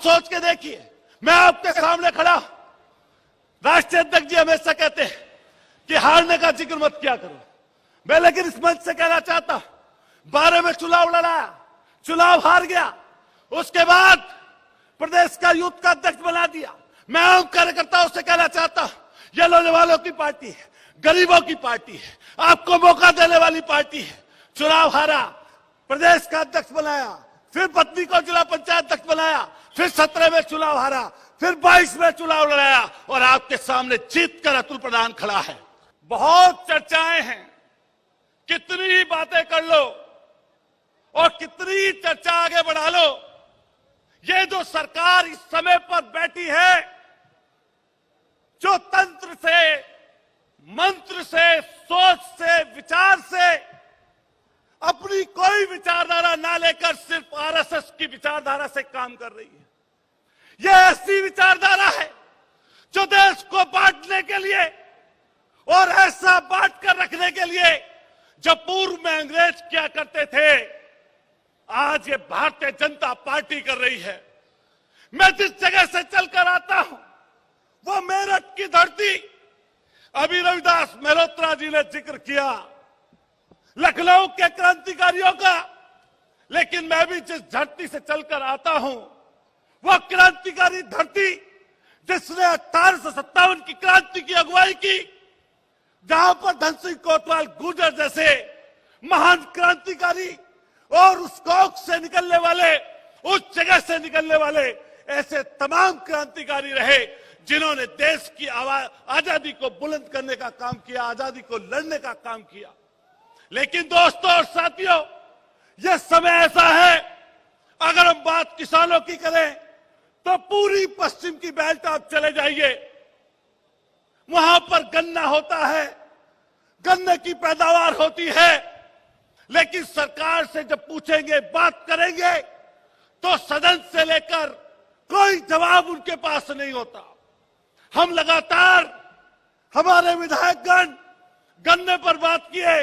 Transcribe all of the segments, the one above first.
सोच के देखिए, मैं आपके सामने खड़ा, राष्ट्रीय अध्यक्ष जी हमेशा कहते हैं कि हारने का जिक्र मत किया करो। मैं लेकिन इस मंच से कहना चाहता, 12 में चुनाव लड़ा, चुनाव हार गया, उसके बाद प्रदेश का यूथ का अध्यक्ष बना दिया। मैं आम कार्यकर्ताओं से कहना चाहता, यह नौजवानों की पार्टी है, गरीबों की पार्टी है, आपको मौका देने वाली पार्टी है। चुनाव हारा, प्रदेश का अध्यक्ष बनाया, फिर पत्नी को जिला पंचायत अध्यक्ष बनाया, फिर 17 में चुनाव हारा, फिर 22 में चुनाव लड़ाया और आपके सामने जीत कर अतुल प्रधान खड़ा है। बहुत चर्चाएं हैं, कितनी ही बातें कर लो और कितनी ही चर्चा आगे बढ़ा लो, ये जो सरकार इस समय पर बैठी है, जो तंत्र से, मंत्र से, सोच से, विचार से अपनी कोई विचारधारा ना लेकर सिर्फ आरएसएस की विचारधारा से काम कर रही है। यह ऐसी विचारधारा है जो देश को बांटने के लिए और ऐसा बांट कर रखने के लिए जब पूर्व में अंग्रेज क्या करते थे, आज ये भारतीय जनता पार्टी कर रही है। मैं जिस जगह से चलकर आता हूं वो मेरठ की धरती, अभी रविदास मेहरोत्रा जी ने जिक्र किया लखनऊ के क्रांतिकारियों का, लेकिन मैं भी जिस धरती से चलकर आता हूं वो क्रांतिकारी धरती जिसने 1857 की क्रांति की अगुवाई की, जहां पर धन सिंह कोतवाल गुर्जर जैसे महान क्रांतिकारी और उस कोख से निकलने वाले, उस जगह से निकलने वाले ऐसे तमाम क्रांतिकारी रहे जिन्होंने देश की आजादी को बुलंद करने का काम किया, आजादी को लड़ने का काम किया। लेकिन दोस्तों और साथियों, यह समय ऐसा है, अगर हम बात किसानों की करें तो पूरी पश्चिम की बेल्ट आप चले जाइए, वहां पर गन्ना होता है, गन्ने की पैदावार होती है, लेकिन सरकार से जब पूछेंगे, बात करेंगे तो सदन से लेकर कोई जवाब उनके पास नहीं होता। हम लगातार, हमारे विधायकगण गन्ने पर बात किए,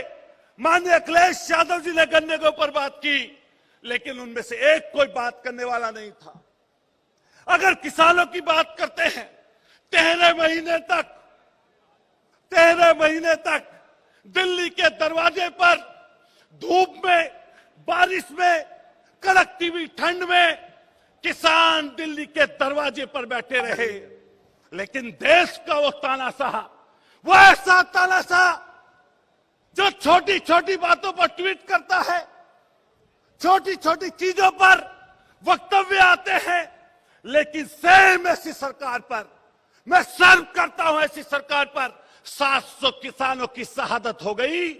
माननीय अखिलेश यादव जी ने गन्ने के ऊपर बात की, लेकिन उनमें से एक कोई बात करने वाला नहीं था। अगर किसानों की बात करते हैं, 13 महीने तक दिल्ली के दरवाजे पर धूप में, बारिश में, कड़कती हुई ठंड में किसान दिल्ली के दरवाजे पर बैठे रहे, लेकिन देश का वो तानाशाह, वो ऐसा तानाशाह जो छोटी छोटी बातों पर ट्वीट करता है, छोटी छोटी चीजों पर वक्तव्य आते हैं, लेकिन सेम ऐसी सरकार पर, मैं सर्व करता हूं ऐसी सरकार पर 700 किसानों की शहादत हो गई,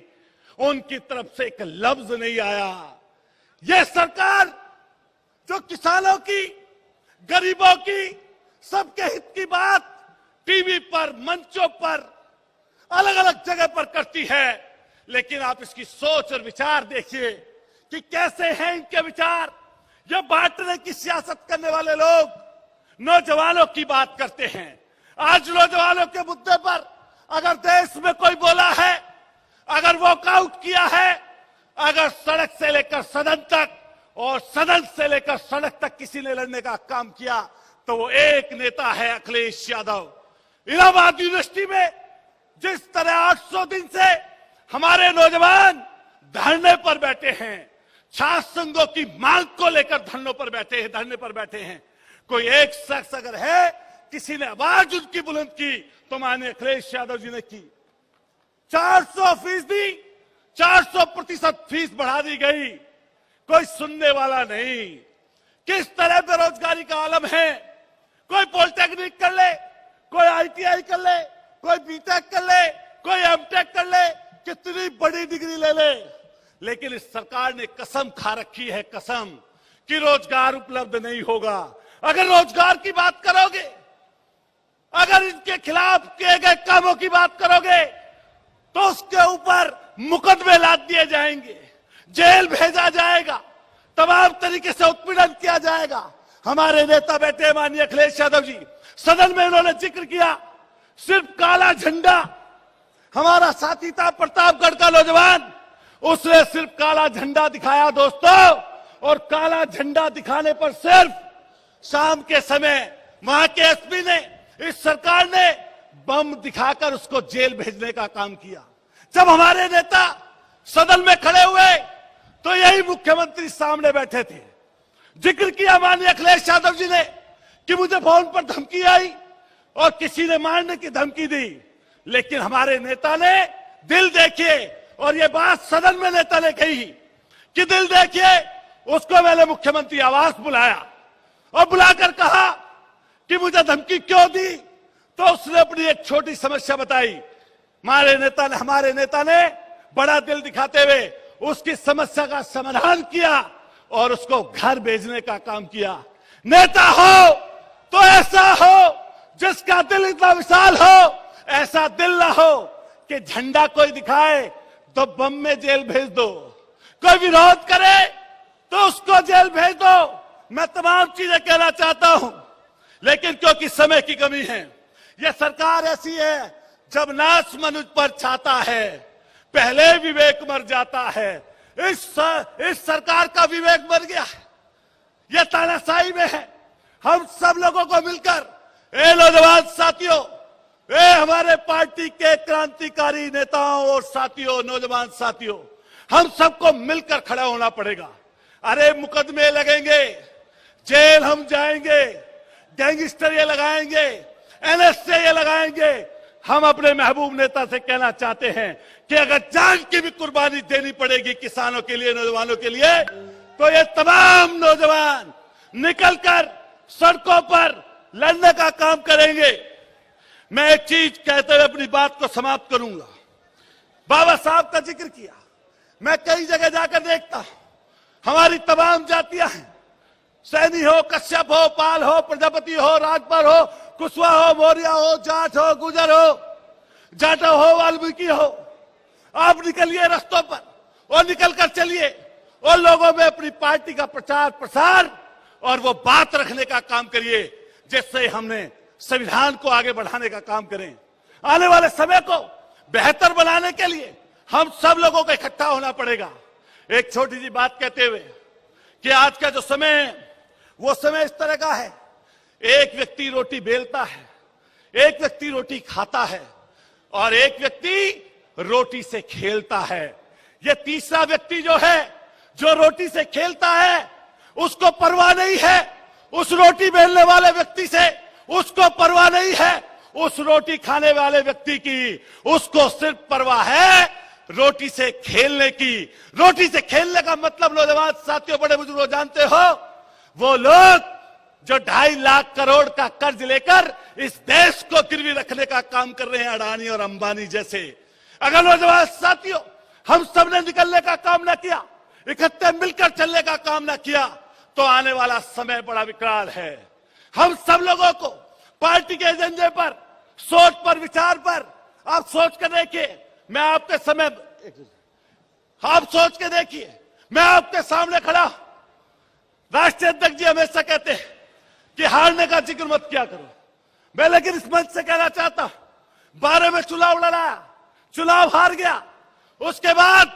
उनकी तरफ से एक लफ्ज नहीं आया। यह सरकार जो किसानों की, गरीबों की, सबके हित की बात टीवी पर, मंचों पर, अलग अलग जगह पर करती है, लेकिन आप इसकी सोच और विचार देखिए कि कैसे हैं इनके विचार। ये बांटने की सियासत करने वाले लोग नौजवानों की बात करते हैं। आज नौजवानों के मुद्दे पर अगर देश में कोई बोला है, अगर वॉकआउट किया है, अगर सड़क से लेकर सदन तक और सदन से लेकर सड़क तक किसी ने लड़ने का काम किया तो वो एक नेता है, अखिलेश यादव। इलाहाबाद यूनिवर्सिटी में जिस तरह 800 दिन से हमारे नौजवान धरने पर बैठे हैं, छात्र संघों की मांग को लेकर धरने पर बैठे हैं, कोई एक शख्स अगर है किसी ने आवाज उनकी बुलंद की तो माननीय अखिलेश यादव जी ने की। 400% फीस बढ़ा दी गई, कोई सुनने वाला नहीं। किस तरह बेरोजगारी का आलम है, कोई पॉलिटेक्निक कर ले, कोई आईटीआई कर ले, कोई बीटेक कर ले, कोई एमटेक कर ले, कितनी बड़ी डिग्री ले ले, लेकिन इस सरकार ने कसम खा रखी है, कसम, कि रोजगार उपलब्ध नहीं होगा। अगर रोजगार की बात करोगे, अगर इनके खिलाफ किए गए कामों की बात करोगे तो उसके ऊपर मुकदमे लाद दिए जाएंगे, जेल भेजा जाएगा, तमाम तरीके से उत्पीड़न किया जाएगा। हमारे नेता बैठे माननीय अखिलेश यादव जी, सदन में उन्होंने जिक्र किया सिर्फ काला झंडा। हमारा साथी था प्रतापगढ़ का नौजवान, उसने सिर्फ काला झंडा दिखाया दोस्तों, और काला झंडा दिखाने पर सिर्फ शाम के समय वहां के एसपी ने, इस सरकार ने बम दिखाकर उसको जेल भेजने का काम किया। जब हमारे नेता सदन में खड़े हुए तो यही मुख्यमंत्री सामने बैठे थे। जिक्र किया माननीय अखिलेश यादव जी ने कि मुझे फोन पर धमकी आई और किसी ने मारने की धमकी दी, लेकिन हमारे नेता ने दिल देखिए, और ये बात सदन में नेता ने कही कि दिल देखिए। उसको मैंने मुख्यमंत्री आवास बुलाया और बुलाकर कहा कि मुझे धमकी क्यों दी, तो उसने अपनी एक छोटी समस्या बताई। हमारे नेता ने बड़ा दिल दिखाते हुए उसकी समस्या का समाधान किया और उसको घर भेजने का काम किया। नेता हो तो ऐसा हो जिसका दिल इतना विशाल हो, ऐसा दिल ना हो कि झंडा कोई दिखाए तो बम में जेल भेज दो, कोई विरोध करे तो उसको जेल भेज दो। मैं तमाम चीजें कहना चाहता हूं, लेकिन क्योंकि समय की कमी है, यह सरकार ऐसी है जब नाश मनुष्य पर छाता है पहले विवेक मर जाता है। इस सरकार का विवेक मर गया है, यह तानाशाही में है। हम सब लोगों को मिलकर, ए नौजवान साथियों, ए हमारे पार्टी के क्रांतिकारी नेताओं और साथियों, नौजवान साथियों, हम सबको मिलकर खड़ा होना पड़ेगा। अरे मुकदमे लगेंगे, जेल हम जाएंगे, गैंगस्टर ये लगाएंगे, एनएसए ये लगाएंगे। हम अपने महबूब नेता से कहना चाहते हैं कि अगर जान की भी कुर्बानी देनी पड़ेगी किसानों के लिए, नौजवानों के लिए, तो ये तमाम नौजवान निकलकर सड़कों पर लड़ने का काम करेंगे। मैं एक चीज कहते हुए अपनी बात को समाप्त करूंगा। बाबा साहब का जिक्र किया, मैं कई जगह जाकर देखता हूं, हमारी तमाम जातियां हैं, सैनी हो, कश्यप हो, पाल हो, प्रजापति हो, राजभर हो, कुशवाहा हो, मौर्य हो, जाट हो, गुजर हो, जाटव हो, वाल्मीकि हो। आप निकलिए रास्तों पर और निकलकर चलिए और लोगों में अपनी पार्टी का प्रचार प्रसार और वो बात रखने का काम करिए जिससे हमने संविधान को आगे बढ़ाने का काम करें। आने वाले समय को बेहतर बनाने के लिए हम सब लोगों को इकट्ठा होना पड़ेगा। एक छोटी सी बात कहते हुए कि आज का जो समय है वो समय इस तरह का है, एक व्यक्ति रोटी बेलता है, एक व्यक्ति रोटी खाता है और एक व्यक्ति रोटी से खेलता है। ये तीसरा व्यक्ति जो है, जो रोटी से खेलता है, उसको परवाह नहीं है उस रोटी बेलने वाले व्यक्ति से, उसको परवाह नहीं है उस रोटी खाने वाले व्यक्ति की, उसको सिर्फ परवाह है रोटी से खेलने की। रोटी से खेलने का मतलब नौजवान साथियों, बड़े बुजुर्ग जानते हो, वो लोग जो 2.5 लाख करोड़ का कर्ज लेकर इस देश को गिरवी रखने का काम कर रहे हैं, अडानी और अंबानी जैसे। अगर नौजवान साथियों हम सब ने निकलने का काम ना किया, इकट्ठे मिलकर चलने का काम ना किया, तो आने वाला समय बड़ा विकराल है। हम सब लोगों को पार्टी के एजेंडे पर, सोच पर, विचार पर आप सोच कर देखिए। मैं आपके समय, आप सोच के देखिए, मैं आपके सामने खड़ा। राष्ट्रीय अध्यक्ष जी हमेशा कहते हैं कि हारने का जिक्र मत किया करो। मैं लेकिन इस मंच से कहना चाहता हूं, 12 में चुनाव लड़ा, चुनाव हार गया, उसके बाद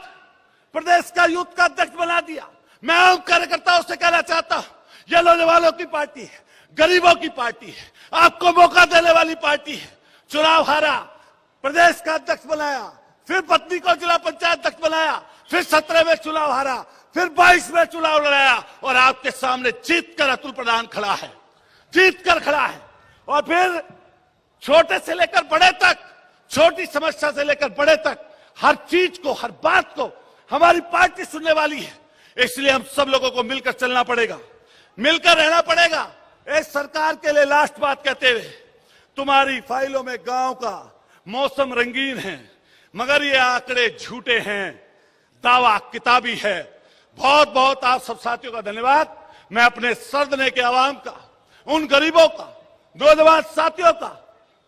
प्रदेश का यूथ का अध्यक्ष बना दिया। मैं आम कार्यकर्ताओं से कहना चाहता हूं, यह नौजवानों की पार्टी है, गरीबों की पार्टी है, आपको मौका देने वाली पार्टी है। चुनाव हारा, प्रदेश का अध्यक्ष बनाया, फिर पत्नी को जिला पंचायत अध्यक्ष बनाया, फिर 17 में चुनाव हारा, फिर 22 में चुनाव लड़ाया और आपके सामने जीत कर अतुल प्रधान खड़ा है, जीत कर खड़ा है। और फिर छोटे से लेकर बड़े तक, छोटी समस्या से लेकर बड़े तक, हर चीज को, हर बात को हमारी पार्टी सुनने वाली है। इसलिए हम सब लोगों को मिलकर चलना पड़ेगा, मिलकर रहना पड़ेगा। इस सरकार के लिए लास्ट बात कहते हुए, तुम्हारी फाइलों में गांव का मौसम रंगीन है, मगर ये आंकड़े झूठे हैं, दावा किताबी है। बहुत बहुत आप सब साथियों का धन्यवाद। मैं अपने सरदने के आवाम का, उन गरीबों का, नौजवान साथियों का